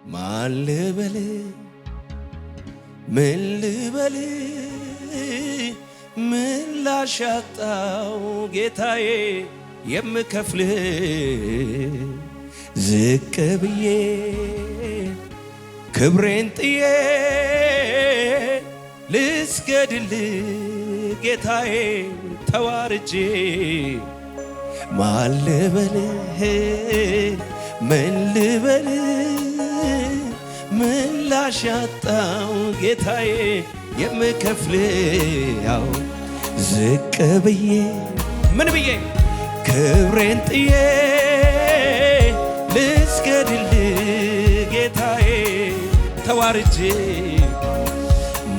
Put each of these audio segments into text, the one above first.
ማን ልበል ምን ልበል ምላሽ አጣው ጌታዬ የምከፍል ዝቅ ብዬ ክብሬን ጥዬ ልስገድል ጌታዬ ተዋርጄ ማን ልበል ምን ልበል ምላሽ አጣው ጌታዬ የምከፍል ያው ዝቅ ብዬ ምን ብዬ ክብሬን ጥዬ ልስገድል ጌታዬ ተዋርጄ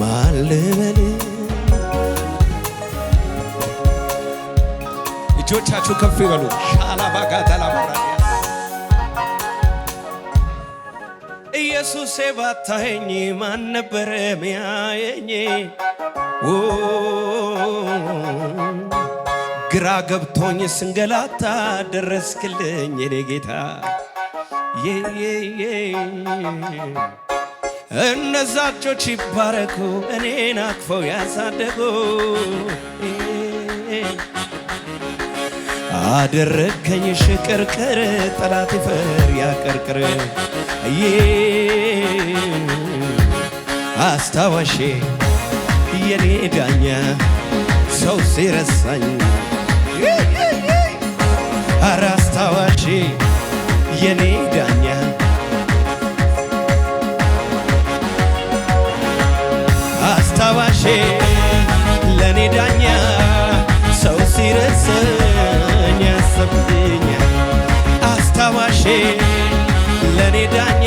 ማን ልበል። እጆቻችሁ ከፍ ይበሉ። ሻላባጋ ተላማራዲያስ ኢየሱሴ ባታየኝ ማን ነበረ ሚያየኝ? ግራ ገብቶኝ ስንገላታ ደረስክልኝ የኔ ጌታ። እነዛ እጆች ይባረኩ እኔን አቅፈው ያሳደጉ አደረከኝ ሽቅርቅር ጠላት ይፈር ያቀርቅር አስታዋሼ የኔ ዳኛ ሰው ሲረሳኝ ኧረ አስታዋሼ የኔ ዳኛ አስታዋሼ ለኔ ዳኛ ሰው ሲረሳኝ ያሰብኝ አስታዋሼ ለኔ ዳኛ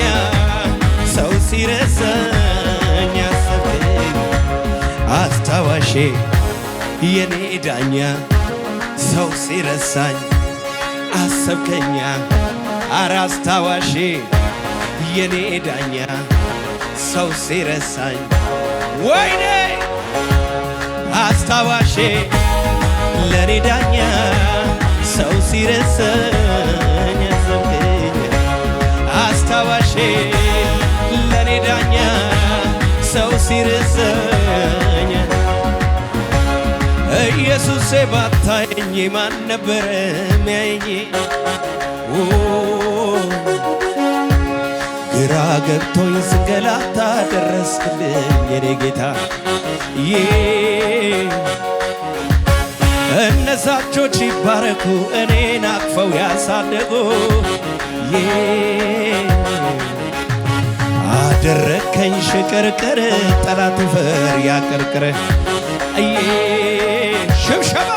ሰው ሲረሳኝ ያሰብኝ አስታዋሼ የኔ ዳኛ ሰው ሲረሳኝ አሰብከኛ ኧረ አስታዋሼ የኔ ዳኛ ሰው ሲረሳኝ ወይኔ አስታዋሼ ለኔ ዳኛ ሰው ሲረሳኝ ያሰብከኛ አስታዋሼ ለኔ ዳኛ ሰው ሲረሳኝ ኢየሱሴ ባታየኝ ማን ነበረ ሚያየኝ? ግራ ገብቶኝ ስንገላታ ደረስክልኝ የኔ ጌታ። እነዛ እጆች ይባረኩ እኔን አቅፈው ያሳደጉ አደረከኝ ሽቅርቅር ጠላት ፈር ያቀርቅር ሽብሸባ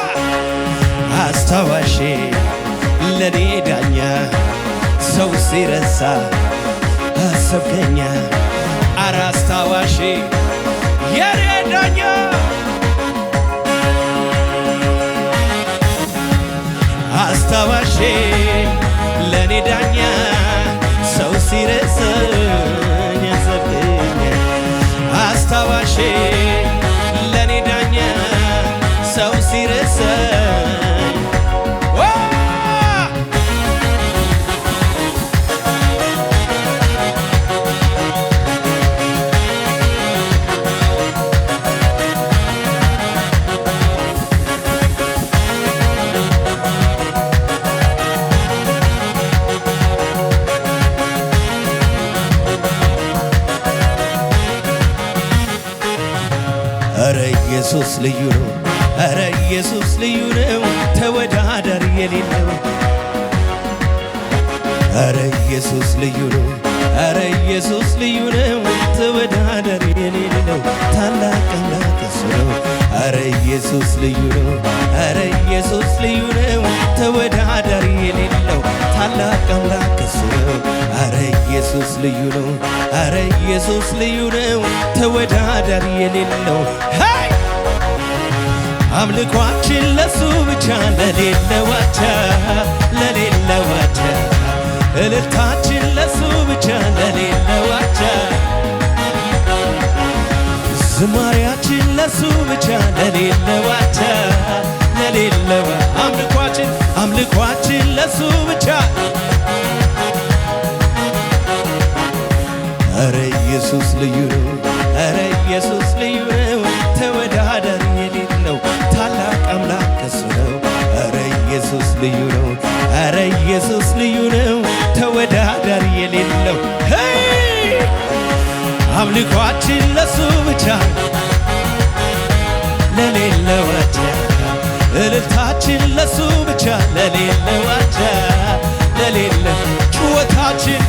አስታዋሼ ለኔ ዳኛ ሰው ሲረሳ አሰብከኛ ኧረ አስታዋሼ የኔ ዳኛ አስታዋሼ ለኔ ዳኛ ሰው ሲረሳኝ ያሰብከኛ አስታዋሼ ለኔ ዳኛ ሰው ሲረሳኝ ኧረ ኢየሱስ ልዩ ነው፣ ኧረ ኢየሱስ ልዩ ነው፣ ተወዳዳሪ የሌለው። ኧረ ኢየሱስ ልዩ ነው፣ ኧረ ኢየሱስ ልዩ ነው፣ ተወዳዳሪ የሌለው። ታላቅ አምላክ እሱ ነው። ኧረ ኢየሱስ ልዩ ነው፣ ኧረ ኢየሱስ ልዩ ነው፣ ተወዳዳሪ የሌለው። ታላቅ አምላክ እሱ ነው። ኧረ ኢየሱስ ልዩ ነው፣ ኧረ ኢየሱስ ልዩ ነው፣ ተወዳዳሪ የሌለው። አምልኳችን ለሱ ብቻ ለሌለው አቻ ለሌለው አቻ እልልታችን ለሱ ብቻ ለሌለው አቻ ዝማሪያችን ለሱ ብቻ ለሌለው አቻ ለሌለው አምልኳችን ለሱ ብቻ ኢየሱስ ልዩ ነው። ኧረ ኢየሱስ ልዩ ነው። ተወዳዳሪ የሌለው ታላቅ አምላክ እሱ ነው። ኧረ ኢየሱስ ልዩ ነው። ኧረ ኢየሱስ ልዩ ነው። ተወዳዳሪ የሌለው አምልኳችን ለሱ ብቻ ለሌለው አቻ እልልታችን ለሱ ብቻ ለሌለው አቻ ለሌለ ጩኸታችን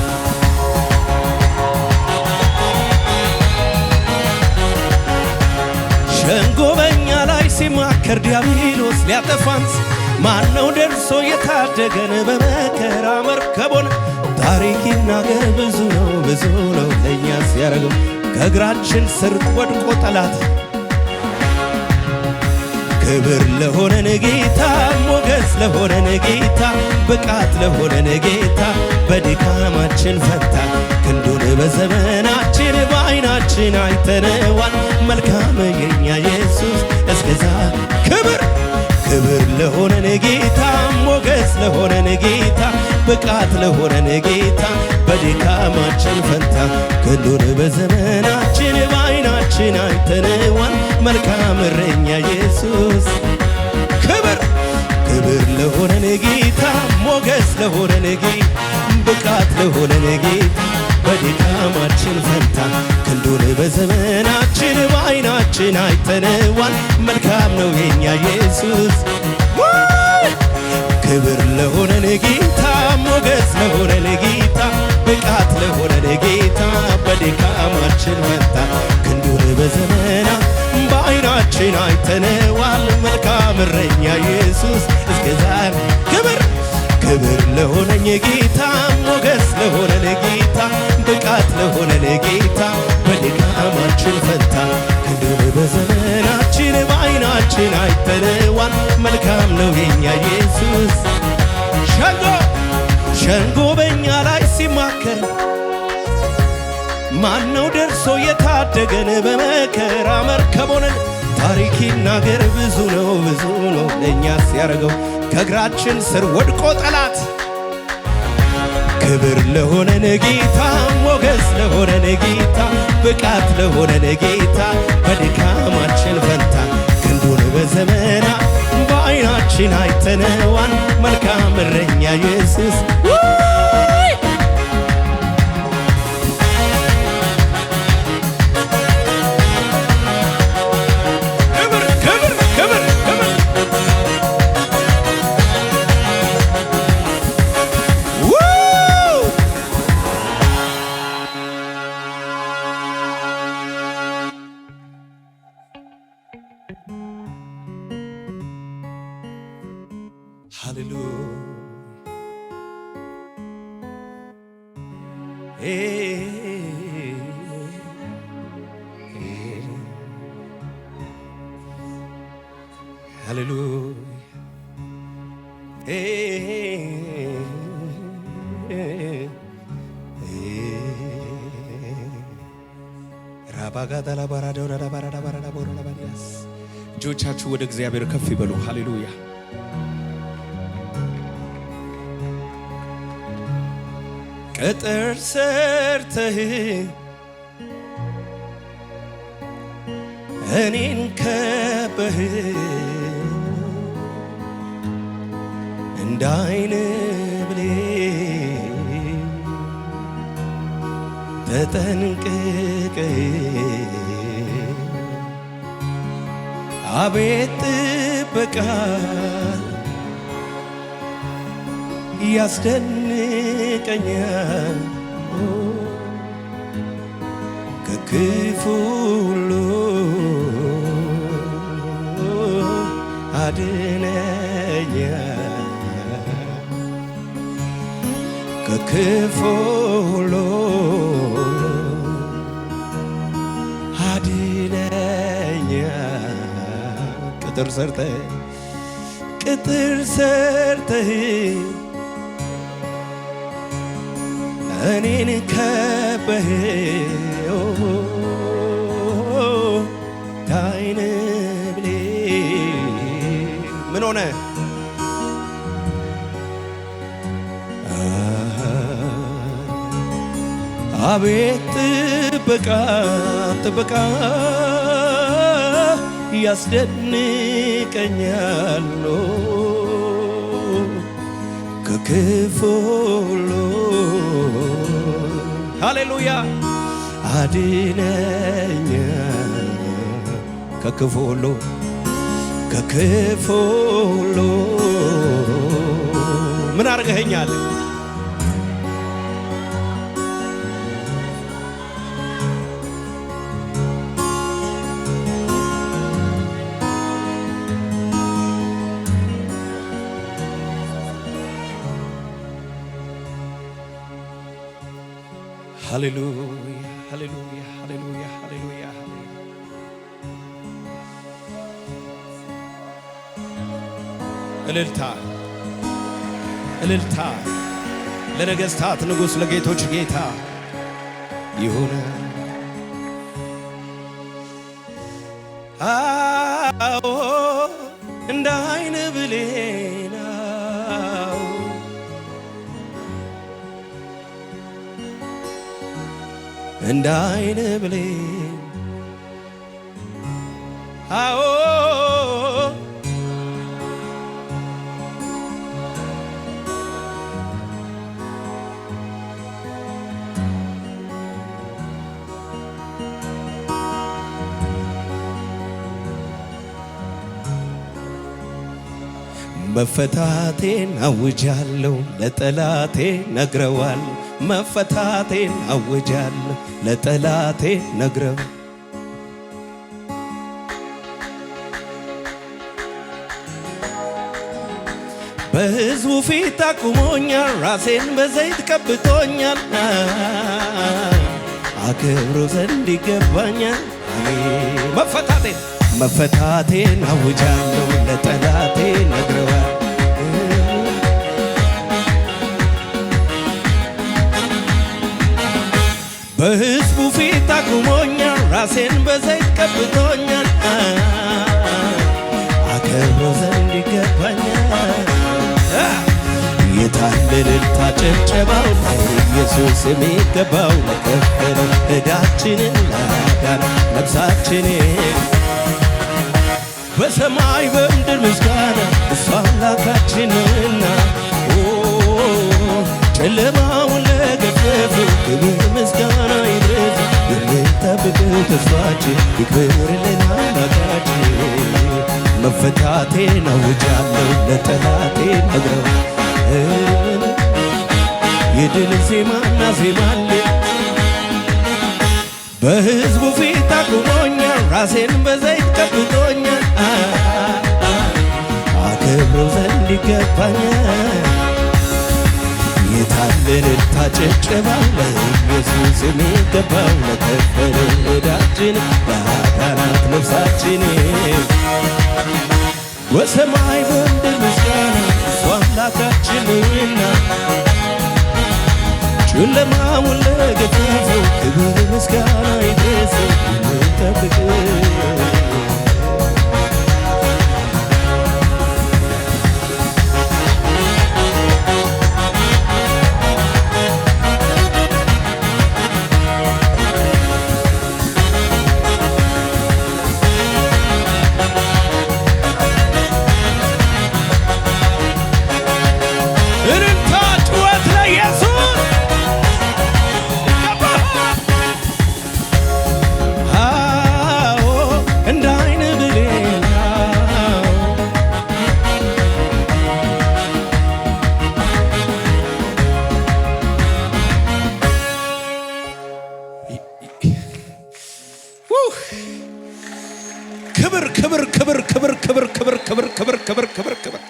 ሸንጎ በኛ ላይ ሲማከር ዲያብሎስ ሊያጠፋን ማነው ደርሶ የታደገን በመከራ መርከቦን ታሪክ ይናገር ብዙ ነው ለእኛስ ያረገው ከእግራችን ስር ወድቆ ጠላት ክብር ለሆነን ጌታ ሞገስ ለሆነን ጌታ ብቃት ለሆነን ጌታ በድካማችን ፈታ ክንዱን በዘመናችን በዓይናችን አይተነዋል መልካም የኛ ኢየሱስ እስከዛ ክብር ለሆነን ጌታ ሞገስ ለሆነን ጌታ ብቃት ለሆነን ጌታ በድካማችን ፈንታ ክንዱን በዘመናችን በዓይናችን አይተነዋል መልካም እረኛ ኢየሱስ ክብር ለሆነን ጌታ ሞገስ ለሆነን ጌታ ብቃት ለሆነን ጌታ በድካማችን ፈንታ ክንዱን በዘመናችን በዓይናችን አይተነዋል መልካም ነው የኛ ኢየሱስ ክብር ለሆነን ጌታ ሞገስ ለሆነን ጌታ ብቃት ለሆነን ጌታ በድካማችን ፈንታ ክንዱን በዘመና በዓይናችን አይተነዋል መልካም እረኛ ኢየሱስ እስከዛሬ ክብር ለሆነኝ ጌታ ሞገስ ለሆነን ጌታ ብቃት ለሆነን ጌታ በድካማችን ፈንታ ክንዱን በዘመናችን በዓይናችን አይተነዋል መልካም ነው የኛ ኢየሱስ ሸንጎ በኛ ላይ ሲማከር ማነው ደርሶ የታደገን በመከራ መርከቦንን ታሪክ ይናገር ብዙ ነው ለእኛስ ያረገው ከእግራችን ስር ወድቆ ጠላት ክብር ለሆነን ጌታ ሞገስ ለሆነን ጌታ ብቃት ለሆነን ጌታ በድካማችን ፈንታ ክንዱን በዘመና በዓይናችን አይተነዋል መልካም እረኛ ኢየሱስ እጆቻችሁ ወደ እግዚአብሔር ከፍ ይበሉ። ሃሌሉያ ቅጥር ሰርተህ እኔን ከበህ እንደ ዓይን ብሌን ተጠንቅቀህ አቤት ጥበቃ ያስደንቀኛል ከክፉ ሁሉ አድነኛል ከክፉ ሁሉ ቅጥር ሰርተህ እኔን ከበህ ዓይን ብሌን ምን ሆነ አቤት ጥበቃ ጥበቃ ያስደንቀኛል ከክፉ ሁሉ ሃሌሉያ አድነኛ ከክፉ ሁሉ ከክፉ ሁሉ ምን አርገኸኛል ሃሌሉያ ሃሌሉያ ሃሌሉያ ሃሌሉያ እልልታ እልልታ ለነገሥታት ንጉሥ ለጌቶች ጌታ ይሁን። አዎ እንደ ዓይን ብሌን እንደ ዓይን ብሌን አዎ መፈታቴን አውጃለሁ ለጠላቴ ነግረዋል መፈታቴን አውጃለሁ ለጠላቴ ነግረው በሕዝቡ ፊት አቁሞኛል ራሴን በዘይት ቀብቶኛል አክብሮ ዘንድ ይገባኛል መፈታቴን አውጃለሁ ለጠላቴ ነግረዋል በሕዝቡ ፊት አቁሞኛል ራሴን በዘይት ቀብቶኛል አከብሮ ዘንድ ይገባኛል የታለ እልልታ ጭብጨባው ኢየሱስ የሚገባው ለከፈለው ዕዳችንን ላዳነ ነፍሳችንን በሰማይ በምድር ምስጋና እሱ አምላካችንና ጨለማውን ለገፈፈው ክብር ምስጋና ይድረስ የምንጠብቀው ተስፋችን ይክበርልን አምላካችን መፈታቴን አውጃለሁ ለጠላቴ ነግረው የድል ዜማና ዜማሌ በሕዝቡ ፊት አቁሞኛል ራሴን በዘይት ቀብቶኛል አከብረው ዘንድ ይገባኛል የታለ እልልታ ጭብጨባ ለኢየሱስ የሚገባው ለከፈለው ዕዳችን ለአዳናት ነፍሳችንን በሰማይ በምድር ምስጋና እሱ አምላካችንና ጨለማውን ለገፈፈው ክብር ምስጋና ይድረሰው የምንጠብቀው ክብር ክብር ክብር ክብር ክብር ክብር ክብር ክብር ክብር ክብር